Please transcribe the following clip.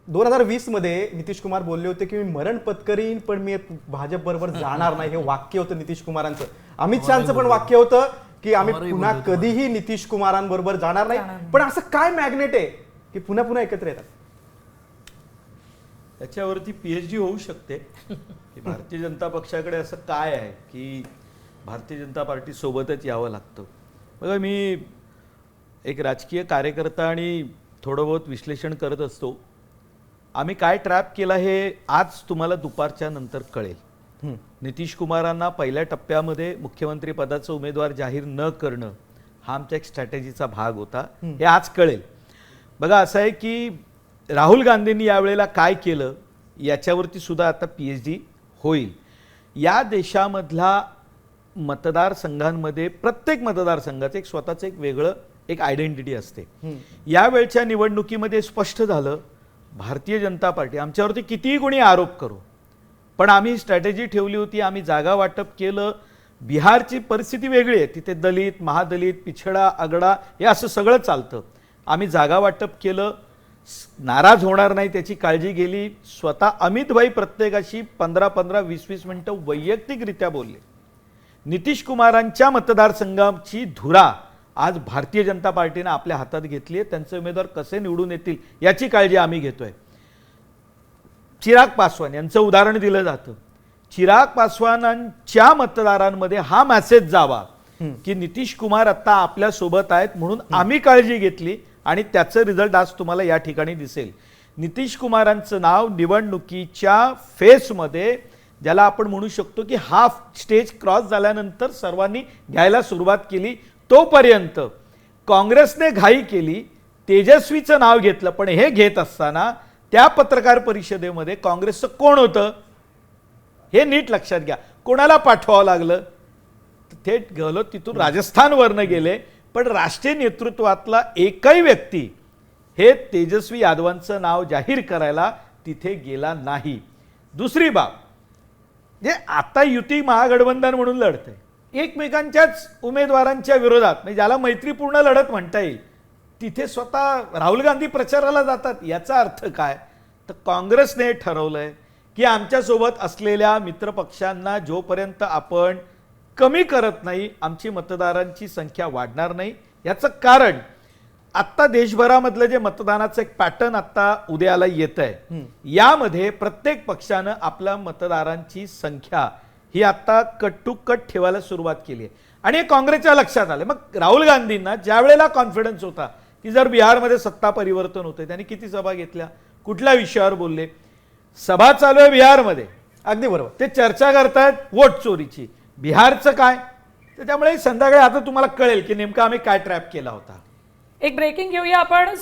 2020 मध्ये नितीश कुमार बोलले होते की मी मरण पत्करीन पण मी भाजप बरोबर जाणार नाही, हे वाक्य होतं नितीश कुमारांचं. अमित शहाचं पण वाक्य होतं की आम्ही पुन्हा कधीही नितीश कुमारांबरोबर जाणार नाही. पण असं काय मॅग्नेट आहे की पुन्हा पुन्हा एकत्र येतात? त्याच्यावरती PhD होऊ शकते की भारतीय जनता पक्षाकडे असं काय आहे की भारतीय जनता पार्टी सोबतच यावं लागतं. बघा, मी एक राजकीय कार्यकर्ता आणि थोडं बहुत विश्लेषण करत असतो. आम्ही काय ट्रॅप केला हे आज तुम्हाला दुपारच्या नंतर कळेल. नितीश कुमारांना पहिल्या टप्प्यामध्ये मुख्यमंत्री पदाचा उमेदवार जाहीर न करणं हा आमच्या एक स्ट्रॅटेजीचा भाग होता, हे आज कळेल. बघा, असं आहे की राहुल गांधींनी यावेळेला काय केलं याच्यावरती सुद्धा आता PhD होईल. या देशामधला मतदारसंघांमध्ये प्रत्येक मतदारसंघाचं एक स्वतःचं एक वेगळं एक आयडेंटिटी असते. यावेळच्या निवडणुकीमध्ये स्पष्ट झालं, भारतीय जनता पार्टी आमच्यावरती कितीही कोणी आरोप करो, पण आम्ही स्ट्रॅटेजी ठेवली होती, आम्ही जागा वाटप केलं. बिहारची परिस्थिती वेगळी आहे, तिथे दलित, महादलित, पिछडा, आगडा हे असं सगळं चालतं. आम्ही जागा वाटप केलं, नाराज होणार नाही त्याची काळजी गेली. स्वतः अमित भाई प्रत्येकाशी 15-15, 20-20 मिनिटं वैयक्तिकरित्या बोलले. नितीश कुमारांच्या मतदारसंघाची धुरा आज भारतीय जनता पार्टीने आपल्या हातात घेतली आहे. त्यांचे उमेदवार कसे निवडून येतील याची काळजी आम्ही घेतोय. चिराग पासवान यांचं उदाहरण दिलं जातं. चिराग पासवानांच्या मतदारांमध्ये हा मेसेज जावा की नितीश कुमार आता आपल्या सोबत आहेत म्हणून आम्ही काळजी घेतली आणि त्याचं रिझल्ट आज तुम्हाला या ठिकाणी दिसेल. नितीश कुमारांचं नाव निवडणुकीच्या फेसमध्ये, ज्याला आपण म्हणू शकतो की हाफ स्टेज क्रॉस झाल्यानंतर सर्वांनी घ्यायला सुरुवात केली, तोपर्यंत काँग्रेसने घाई केली, तेजस्वीचं नाव घेतलं. पण हे घेत असताना त्या पत्रकार परिषदेमध्ये काँग्रेसचं कोण होतं हे नीट लक्षात घ्या. कोणाला पाठवावं लागलं? थेट गेलो तिथून राजस्थानवरनं गेले, पण राष्ट्रीय नेतृत्वातला एकही व्यक्ती हे तेजस्वी यादवांचं नाव जाहीर करायला तिथे गेला नाही. दुसरी बाब, जे आता युती महागठबंधन म्हणून लढतंय एकमेकांच्याच उमेदवारांच्या विरोधात, म्हणजे ज्याला मैत्रीपूर्ण लढत म्हणता येईल, तिथे स्वतः राहुल गांधी प्रचाराला जातात. याचा अर्थ काय? तर काँग्रेसने ठरवलंय की आमच्यासोबत असलेल्या मित्रपक्षांना जोपर्यंत आपण कमी करत नाही, आमची मतदारांची संख्या वाढणार नाही. याचं कारण आत्ता देशभरामधलं जे मतदानाचं एक पॅटर्न आता उद्याला येत आहे, यामध्ये प्रत्येक पक्षानं आपल्या मतदारांची संख्या ही आता कट टू कट ठेवायला सुरुवात केली आहे. आणि हे काँग्रेसच्या लक्षात आलं. मग राहुल गांधींना ज्या वेळेला कॉन्फिडन्स होता की जर बिहारमध्ये सत्ता परिवर्तन होते, त्यांनी किती सभा घेतल्या, कुठल्या विषयावर बोलले? सभा चालू आहे बिहारमध्ये, अगदी बरोबर, ते चर्चा करतायत वोट चोरीची. बिहारचं काय? त्याच्यामुळे संध्याकाळी आता तुम्हाला कळेल की नेमकं आम्ही काय ट्रॅप केला होता. एक ब्रेकिंग घेऊया आपण.